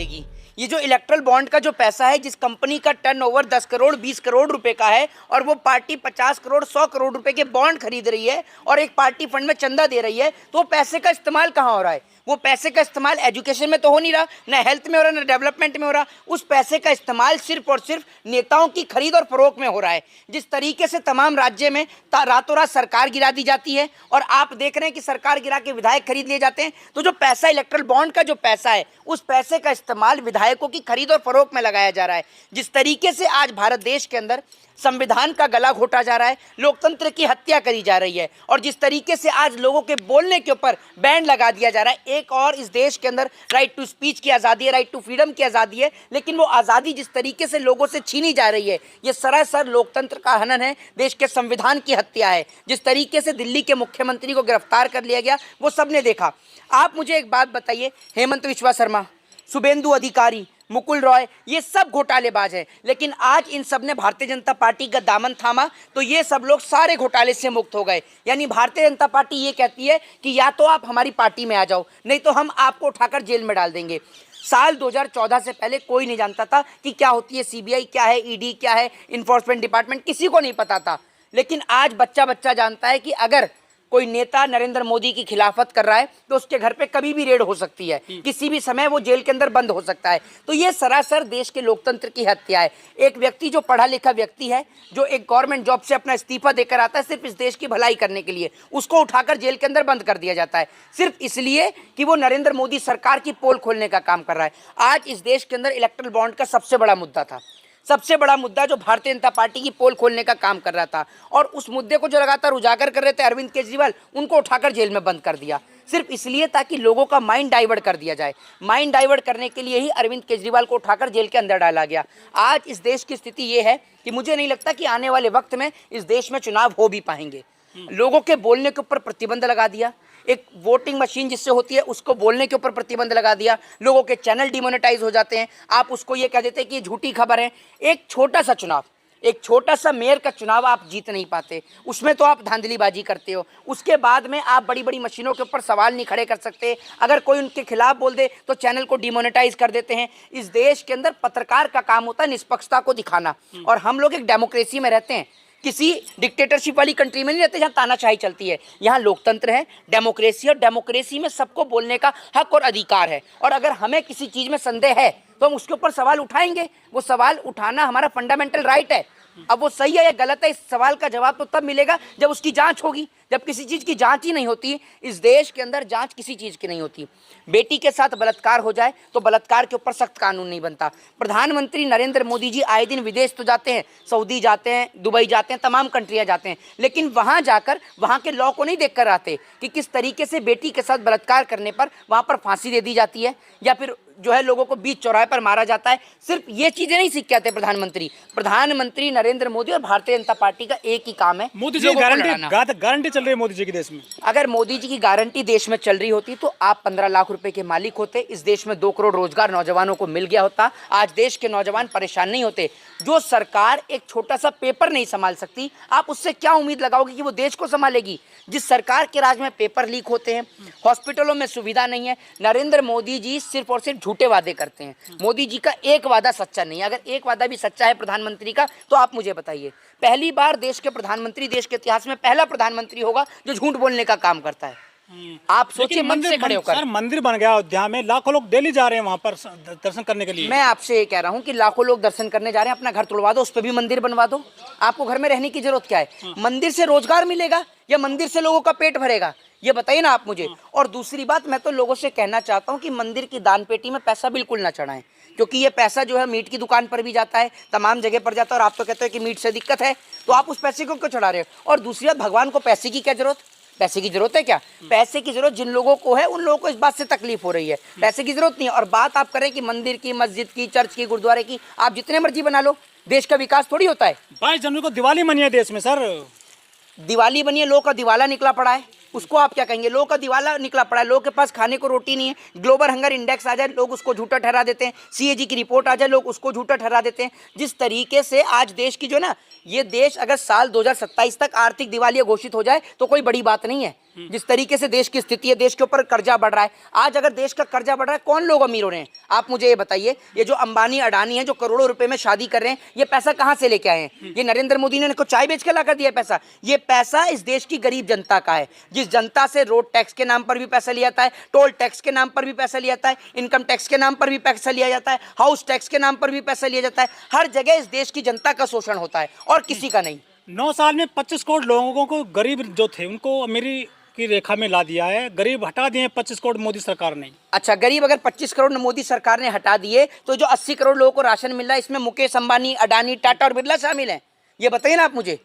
देगी। ये जो इलेक्ट्रल बॉन्ड का जो पैसा है, जिस कंपनी का टर्नओवर 10 करोड़ 20 करोड़ रुपए का है और वो पार्टी 50 करोड़ 100 करोड़ रुपए के बॉन्ड खरीद रही है और एक पार्टी फंड में चंदा दे रही है, तो वो पैसे का इस्तेमाल कहाँ हो रहा है? वो पैसे का इस्तेमाल एजुकेशन में तो हो नहीं रहा, ना हेल्थ में हो रहा, ना डेवलपमेंट में हो रहा। उस पैसे का इस्तेमाल सिर्फ और सिर्फ नेताओं की खरीद और फरोख्त में हो रहा है। जिस तरीके से तमाम राज्य में रातों रात सरकार गिरा दी जाती है और आप देख रहे हैं कि सरकार गिरा के विधायक खरीद लिए जाते हैं, तो जो पैसा इलेक्ट्रल बॉन्ड का जो पैसा है, उस पैसे का इस्तेमाल विधायकों की खरीद और फरोख्त में लगाया जा रहा है। जिस तरीके से आज भारत देश के अंदर संविधान का गला घोटा जा रहा है, लोकतंत्र की हत्या करी जा रही है और जिस तरीके से आज लोगों के बोलने के ऊपर बैन लगा दिया जा रहा है। एक और इस देश के अंदर राइट टू स्पीच की आज़ादी है, राइट टू फ्रीडम की आज़ादी है, लेकिन वो आज़ादी जिस तरीके से लोगों से छीनी जा रही है, ये सरासर लोकतंत्र का हनन है, देश के संविधान की हत्या है। जिस तरीके से दिल्ली के मुख्यमंत्री को गिरफ्तार कर लिया गया, वो सबने देखा। आप मुझे एक बात बताइए, हेमंत विश्वा शर्मा, शुभेंदु अधिकारी, मुकुल रॉय, ये सब घोटालेबाज हैं, लेकिन आज इन सब ने भारतीय जनता पार्टी का दामन थामा तो ये सब लोग सारे घोटाले से मुक्त हो गए। यानी भारतीय जनता पार्टी ये कहती है कि या तो आप हमारी पार्टी में आ जाओ, नहीं तो हम आपको उठाकर जेल में डाल देंगे। साल 2014 से पहले कोई नहीं जानता था कि क्या होती है सीबीआई, क्या है ईडी, क्या है इन्फोर्समेंट डिपार्टमेंट, किसी को नहीं पता था। लेकिन आज बच्चा बच्चा जानता है कि अगर कोई नेता नरेंद्र मोदी की खिलाफत कर रहा है तो उसके घर पे कभी भी रेड हो सकती है, किसी भी समय वो जेल के अंदर बंद हो सकता है। तो ये सरासर देश के लोकतंत्र की हत्या है। एक व्यक्ति जो पढ़ा लिखा व्यक्ति है, जो एक गवर्नमेंट जॉब से अपना इस्तीफा देकर आता है सिर्फ इस देश की भलाई करने के लिए, उसको उठाकर जेल के अंदर बंद कर दिया जाता है, सिर्फ इसलिए कि वो नरेंद्र मोदी सरकार की पोल खोलने का काम कर रहा है। आज इस देश के अंदर इलेक्ट्रल बॉन्ड का सबसे बड़ा मुद्दा था, सबसे बड़ा मुद्दा जो भारतीय जनता पार्टी की पोल खोलने का काम कर रहा था, और उस मुद्दे को जो लगातार उजागर कर रहे थे अरविंद केजरीवाल, उनको उठाकर जेल में बंद कर दिया, सिर्फ इसलिए ताकि लोगों का माइंड डाइवर्ट कर दिया जाए। माइंड डाइवर्ट करने के लिए ही अरविंद केजरीवाल को उठाकर जेल के अंदर डाला गया। आज इस देश की स्थिति ये है कि मुझे नहीं लगता कि आने वाले वक्त में इस देश में चुनाव हो भी पाएंगे। लोगों के बोलने के ऊपर प्रतिबंध लगा दिया, एक वोटिंग मशीन जिससे होती है उसको बोलने के ऊपर प्रतिबंध लगा दिया, लोगों के चैनल डिमोनेटाइज हो जाते हैं। आप उसको ये कह देते हैं कि ये झूठी खबर है। एक छोटा सा चुनाव, एक छोटा सा मेयर का चुनाव आप जीत नहीं पाते, उसमें तो आप धांधलीबाजी करते हो। उसके बाद में आप बड़ी बड़ी मशीनों के ऊपर सवाल नहीं खड़े कर सकते। अगर कोई उनके खिलाफ बोल दे तो चैनल को डिमोनेटाइज कर देते हैं। इस देश के अंदर पत्रकार का काम होता है निष्पक्षता को दिखाना, और हम लोग एक डेमोक्रेसी में रहते हैं, किसी डिक्टेटरशिप वाली कंट्री में नहीं रहते जहाँ तानाशाही चलती है। यहाँ लोकतंत्र है, डेमोक्रेसी, और डेमोक्रेसी में सबको बोलने का हक और अधिकार है। और अगर हमें किसी चीज़ में संदेह है तो हम उसके ऊपर सवाल उठाएंगे। वो सवाल उठाना हमारा फंडामेंटल राइट है। अब वो सही है या गलत है, इस सवाल का जवाब तो तब मिलेगा जब उसकी जांच होगी। जब किसी चीज़ की जांच ही नहीं होती, इस देश के अंदर जांच किसी चीज़ की नहीं होती। बेटी के साथ बलात्कार हो जाए तो बलात्कार के ऊपर सख्त कानून नहीं बनता। प्रधानमंत्री नरेंद्र मोदी जी आए दिन विदेश तो जाते हैं, सऊदी जाते हैं, दुबई जाते हैं, तमाम कंट्रियाँ जाते हैं, लेकिन वहाँ जाकर वहाँ के लॉ को नहीं देख कर आते कि किस तरीके से बेटी के साथ बलात्कार करने पर वहाँ पर फांसी दे दी जाती है, या फिर जो है लोगों को बीच चौराहे पर मारा जाता है। सिर्फ ये चीजें नहीं सीख के आते प्रधानमंत्री नरेंद्र मोदी और भारतीय जनता पार्टी का एक ही काम है, मोदी जी गारंटी चल रही है मोदी जी की देश में। अगर मोदी जी की गारंटी देश में चल रही होती तो आप 15 लाख रुपए के मालिक होते, इस देश में 2 करोड़ रोजगार नौजवानों को मिल गया होता, आज देश के नौजवान परेशान नहीं होते। जो सरकार एक छोटा सा पेपर नहीं संभाल सकती, आप उससे क्या उम्मीद लगाओगे कि वो देश को संभालेगी? जिस सरकार के राज में पेपर लीक होते हैं, हॉस्पिटलों में सुविधा नहीं है, नरेंद्र मोदी जी सिर्फ और सिर्फ झूठे वादे करते हैं। मोदी जी का एक वादा सच्चा नहीं है। अगर एक वादा भी सच्चा है प्रधानमंत्री का तो आप मुझे बताइए। पहली बार देश के प्रधानमंत्री, देश के इतिहास में पहला प्रधानमंत्री होगा जो झूठ बोलने का काम करता है। आप सोचिए, मंच से खड़े होकर। सर, मंदिर बन गया अयोध्या में, लाखों लोग डेली जा रहे हैं वहां पर दर्शन करने के लिए। मैं आपसे ये कह रहा हूँ कि लाखों लोग दर्शन करने जा रहे हैं, अपना घर तोड़वा दो, उस पर भी मंदिर बनवा दो। आपको घर में रहने की जरूरत क्या है? मंदिर से रोजगार मिलेगा या मंदिर से लोगों का पेट भरेगा? ये बताइए ना आप मुझे। और दूसरी बात, मैं तो लोगों से कहना चाहता हूँ कि मंदिर की दान पेटी में पैसा बिल्कुल ना चढ़ाएं, क्योंकि ये पैसा जो है मीट की दुकान पर भी जाता है, तमाम जगह पर जाता है, और आप तो कहते हैं कि मीट से दिक्कत है, तो आप उस पैसे को क्यों चढ़ा रहे हो? और दूसरी बात, भगवान को पैसे की क्या जरूरत? पैसे की जरूरत है क्या? पैसे की जरूरत जिन लोगों को है उन लोगों को इस बात से तकलीफ हो रही है, पैसे की जरूरत नहीं है। और बात आप करें कि मंदिर की, मस्जिद की, चर्च की, गुरुद्वारे की, आप जितने मर्जी बना लो, देश का विकास थोड़ी होता है। 22 जनवरी को दिवाली मनी है देश में सर। दिवाली बनी है, लोगों का दिवाला निकला पड़ा है, उसको आप क्या कहेंगे? लोगों का दिवाला निकला पड़ा है, लोगों के पास खाने को रोटी नहीं है। ग्लोबल हंगर इंडेक्स आ जाए, लोग उसको झूठा ठहरा देते हैं। सीएजी की रिपोर्ट आ जाए, लोग उसको झूठा ठहरा देते हैं। जिस तरीके से आज देश की जो ना, ये देश अगर साल 2027 तक आर्थिक दिवालिया घोषित हो जाए तो कोई बड़ी बात नहीं है, जिस तरीके से देश की स्थिति है, देश के ऊपर कर्जा बढ़ रहा है। आज अगर देश का कर्जा बढ़ रहा है, कौन लोग अमीर हो रहे हैं? आप मुझे ये बताइए। ये जो अंबानी अडानी हैं, जो करोड़ों रुपए में शादी कर रहे हैं, ये पैसा कहां से लेके आए हैं? ये नरेंद्र मोदी ने इनको चाय बेच के ला कर दिया पैसा? ये पैसा इस देश की गरीब जनता का है, जिस जनता से रोड टैक्स के नाम पर भी पैसा लिया जाता है, टोल टैक्स के नाम पर भी पैसा लिया जाता है, इनकम टैक्स के नाम पर भी पैसा लिया जाता है, हाउस टैक्स के नाम पर भी पैसा लिया जाता है। हर जगह इस देश की जनता का शोषण होता है और किसी का नहीं। 9 साल में 25 करोड़ लोगों को, गरीब जो थे उनको अमीरी की रेखा में ला दिया है। गरीब हटा दिए 25 करोड़ मोदी सरकार ने। अच्छा, गरीब अगर 25 करोड़ मोदी सरकार ने हटा दिए, तो जो 80 करोड़ लोगों को राशन मिल रहा है, इसमें मुकेश अंबानी, अडानी, टाटा और बिरला शामिल हैं? ये बताइए ना आप मुझे,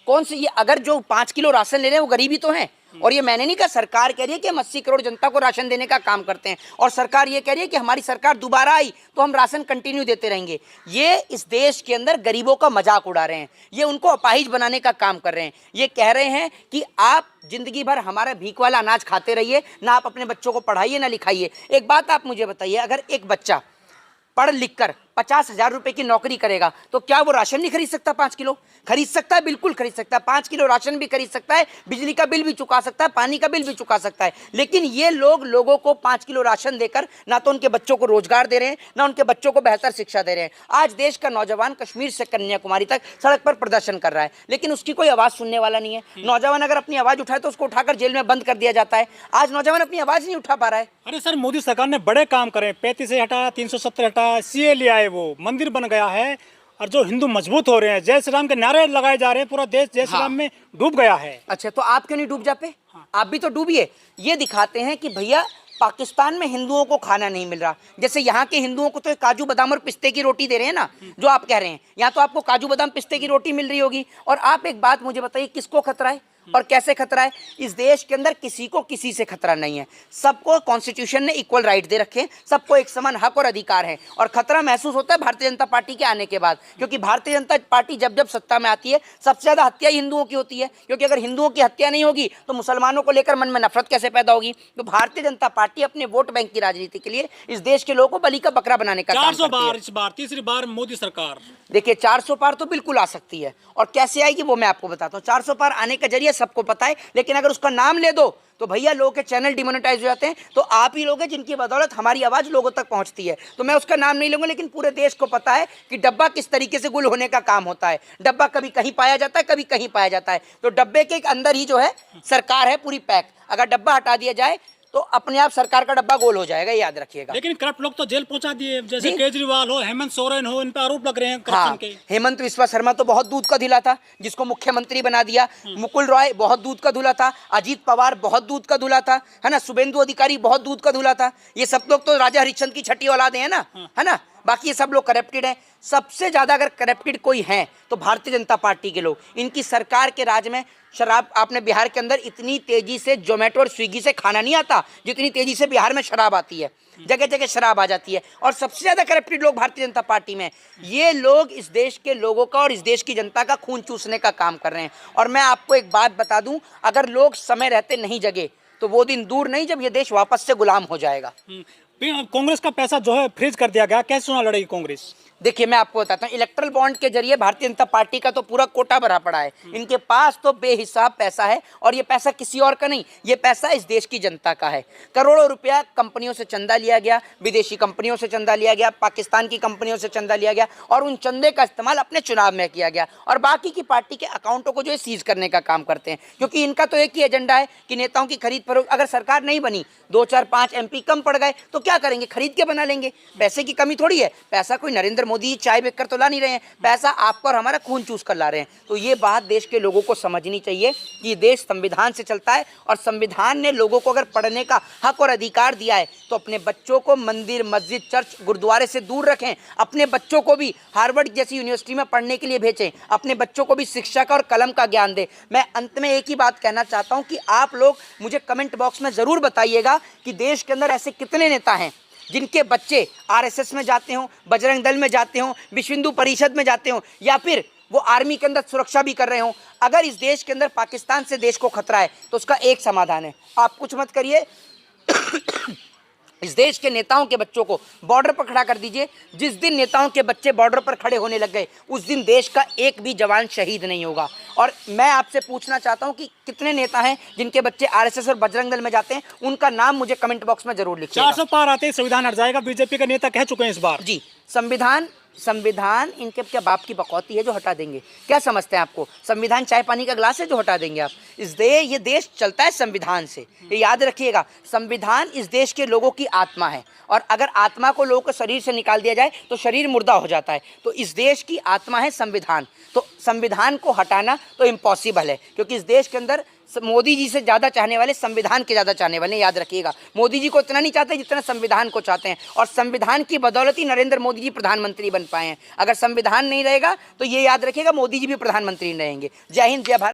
कौन से? ये अगर जो 5 किलो राशन ले रहे हैं वो गरीबी तो है। और ये मैंने नहीं कहा, सरकार कह रही है कि हम 80 करोड़ जनता को राशन देने का काम करते हैं, और सरकार ये कह रही है कि हमारी सरकार दोबारा आई तो हम राशन कंटिन्यू देते रहेंगे। ये इस देश के अंदर गरीबों का मजाक उड़ा रहे हैं, ये उनको अपाहिज बनाने का काम कर रहे हैं। ये कह रहे हैं कि आप जिंदगी भर हमारा भीख वाला अनाज खाते रहिए, ना आप अपने बच्चों को पढ़ाइए ना लिखाइए। एक बात आप मुझे बताइए, अगर एक बच्चा पढ़ लिख कर 50,000 रुपए की नौकरी करेगा तो क्या वो राशन नहीं खरीद सकता? 5 किलो खरीद सकता है, बिल्कुल खरीद सकता है। 5 किलो राशन भी खरीद सकता है, बिजली का बिल भी चुका सकता है, पानी का बिल भी चुका सकता है। लेकिन ये लोग लोगों को 5 किलो राशन देकर ना तो उनके बच्चों को रोजगार दे रहे हैं, ना उनके बच्चों को बेहतर शिक्षा दे रहे हैं। आज देश का नौजवान कश्मीर से कन्याकुमारी तक सड़क पर प्रदर्शन कर रहा है, लेकिन उसकी कोई आवाज सुनने वाला नहीं है। नौजवान अगर अपनी आवाज उठाए तो उसको उठाकर जेल में बंद कर दिया जाता है। आज नौजवान अपनी आवाज नहीं उठा पा रहा है। अरे सर, मोदी सरकार ने बड़े काम करे। 35 से हटाया, 370 हटाया, सीए ले आए, वो मंदिर बन गया है। और जो हिंदू मजबूत हो रहे हैं, जय श्री राम के नारे लगाए जा रहे हैं, पूरा देश जय श्री राम में डूब गया है। अच्छा, तो आप क्यों नहीं डूब जाते? आप भी तो डूबिए। ये दिखाते हैं कि भैया पाकिस्तान में हिंदुओं को खाना नहीं मिल रहा, जैसे यहाँ के हिंदुओं को तो काजू बादाम और पिस्ते की रोटी दे रहे हैं ना, जो आप कह रहे हैं। यहाँ तो आपको काजू बादाम पिस्ते की रोटी मिल रही होगी। और आप एक बात मुझे बताइए, किसको खतरा है और कैसे खतरा है? इस देश के अंदर किसी को किसी से खतरा नहीं है। सबको कॉन्स्टिट्यूशन ने इक्वल राइट दे रखे हैं, सबको एक समान हक और अधिकार है। और खतरा महसूस होता है भारतीय जनता पार्टी के आने के बाद, क्योंकि भारतीय जनता पार्टी जब जब सत्ता में आती है, सबसे ज्यादा हत्या हिंदुओं की होती है। क्योंकि अगर हिंदुओं की हत्या नहीं होगी तो मुसलमानों को लेकर मन में नफरत कैसे पैदा होगी? तो भारतीय जनता पार्टी अपने वोट बैंक की राजनीति के लिए इस देश के लोगों को बलि का बकरा बनाने का काम करती है। 400 बार इस बार, तीसरी बार मोदी सरकार। देखिए, 400 पार तो बिल्कुल आ सकती है, और कैसे आएगी वो मैं आपको बताता हूँ। 400 पार आने का जरिया सबको पता है, लेकिन अगर उसका नाम ले दो तो भैया लोगों के चैनल डिमोनेटाइज हो जाते हैं। तो आप ही लोग हैं जिनकी बदौलत हमारी आवाज लोगों तक पहुंचती है। तो मैं उसका नाम नहीं लूंगा, लेकिन पूरे देश को पता है कि डब्बा किस तरीके से गुल होने का काम होता है। डब्बा कभी कहीं पाया जाता है, कभी कहीं पाया जाता है। तो डब्बे के अंदर ही जो है सरकार है पूरी पैक। अगर डब्बा हटा दिया जाए तो अपने आप सरकार का डब्बा गोल हो जाएगा, याद रखिएगा। लेकिन करप्ट लोग तो जेल पहुंचा दिए, जैसे केजरीवाल हो, हेमंत सोरेन हो, इन पर आरोप लग रहे हैं करप्शन के। हेमंत विश्वा शर्मा तो बहुत दूध का धुला था, जिसको मुख्यमंत्री बना दिया। मुकुल रॉय बहुत दूध का धुला था। अजीत पवार बहुत दूध का धुला था, है ना। शुभेंदु अधिकारी बहुत दूध का धुला था। ये सब लोग तो राजा हरिश्चंद्र की छठी औलादे हैं ना, है ना। बाकी ये सब लोग करप्टेड हैं। सबसे ज्यादा अगर करप्टेड कोई है तो भारतीय जनता पार्टी के लोग। इनकी सरकार के राज में शराब, आपने बिहार के अंदर इतनी तेजी से जोमेटो और स्विगी से खाना नहीं आता जितनी तेजी से बिहार में शराब आती है। जगह जगह शराब आ जाती है, और सबसे ज्यादा करप्टेड लोग भारतीय जनता पार्टी में। ये लोग इस देश के लोगों का और इस देश की जनता का खून चूसने का काम कर रहे हैं। और मैं आपको एक बात बता दूं, अगर लोग समय रहते नहीं जगे तो वो दिन दूर नहीं जब ये देश वापस से गुलाम हो जाएगा। कांग्रेस का पैसा जो है फ्रीज कर दिया गया, कैसे चुनाव लड़ेगी कांग्रेस? देखिए, मैं आपको बताता हूँ, इलेक्ट्रल बॉन्ड के जरिए भारतीय जनता पार्टी का तो पूरा कोटा भरा पड़ा है। इनके पास तो बेहिसाब पैसा है, और ये पैसा किसी और का नहीं, ये पैसा इस देश की जनता का है। करोड़ों रुपया कंपनियों से चंदा लिया गया, विदेशी कंपनियों से चंदा लिया गया, पाकिस्तान की कंपनियों से चंदा लिया गया, और उन चंदे का इस्तेमाल अपने चुनाव में किया गया। और बाकी की पार्टी के अकाउंटों को जो है सीज करने का काम करते हैं, क्योंकि इनका तो एक ही एजेंडा है कि नेताओं की खरीद फरोख्त। अगर सरकार नहीं बनी, 2, 4, 5 MP कम पड़ गए तो क्या करेंगे? खरीद के बना लेंगे। पैसे की कमी थोड़ी है, पैसा कोई नरेंद्र मोदी चाय बेचकर तो ला नहीं रहे हैं, पैसा आपका और हमारा खून चूस कर ला रहे हैं। तो ये बात देश के लोगों को समझनी चाहिए कि ये देश संविधान से चलता है, और संविधान ने लोगों को अगर पढ़ने का हक और अधिकार दिया है तो अपने बच्चों को मंदिर, मस्जिद, चर्च, गुरुद्वारे से दूर रखें। अपने बच्चों को भी हार्वर्ड जैसी यूनिवर्सिटी में पढ़ने के लिए भेजें। अपने बच्चों को भी शिक्षा का और कलम का ज्ञान दें। मैं अंत में एक ही बात कहना चाहता हूँ कि आप लोग मुझे कमेंट बॉक्स में ज़रूर बताइएगा कि देश के अंदर ऐसे कितने नेता हैं जिनके बच्चे RSS में जाते हों, बजरंग दल में जाते हों, विश्व हिंदू परिषद में जाते हों, या फिर वो आर्मी के अंदर सुरक्षा भी कर रहे हों। अगर इस देश के अंदर पाकिस्तान से देश को खतरा है तो उसका एक समाधान है, आप कुछ मत करिए, इस देश के नेताओं के बच्चों को बॉर्डर पर खड़ा कर दीजिए। जिस दिन नेताओं के बच्चे बॉर्डर पर खड़े होने लग गए उस दिन देश का एक भी जवान शहीद नहीं होगा। और मैं आपसे पूछना चाहता हूं कि कितने नेता हैं जिनके बच्चे आरएसएस और बजरंग दल में जाते हैं, उनका नाम मुझे कमेंट बॉक्स में जरूर लिखिएगा। 400 पार आते ही संविधान हट जाएगा, बीजेपी के नेता कह चुके हैं इस बार। जी, संविधान इनके क्या बाप की बकौती है जो हटा देंगे? क्या समझते हैं आपको संविधान चाय पानी का ग्लास है जो हटा देंगे आप? ये देश चलता है संविधान से, ये याद रखिएगा। संविधान इस देश के लोगों की आत्मा है और अगर आत्मा को लोगों के शरीर से निकाल दिया जाए तो शरीर मुर्दा हो जाता है। तो इस देश की आत्मा है संविधान, तो संविधान को हटाना तो इम्पॉसिबल है, क्योंकि इस देश के अंदर मोदी जी से ज़्यादा चाहने वाले संविधान के ज़्यादा चाहने वाले, याद रखिएगा। मोदी जी को इतना नहीं चाहते जितना संविधान को चाहते हैं, और संविधान की बदौलत ही नरेंद्र मोदी जी प्रधानमंत्री बन पाए हैं। अगर संविधान नहीं रहेगा तो ये याद रखिएगा मोदी जी भी प्रधानमंत्री नहीं रहेंगे। जय हिंद, जय भारत।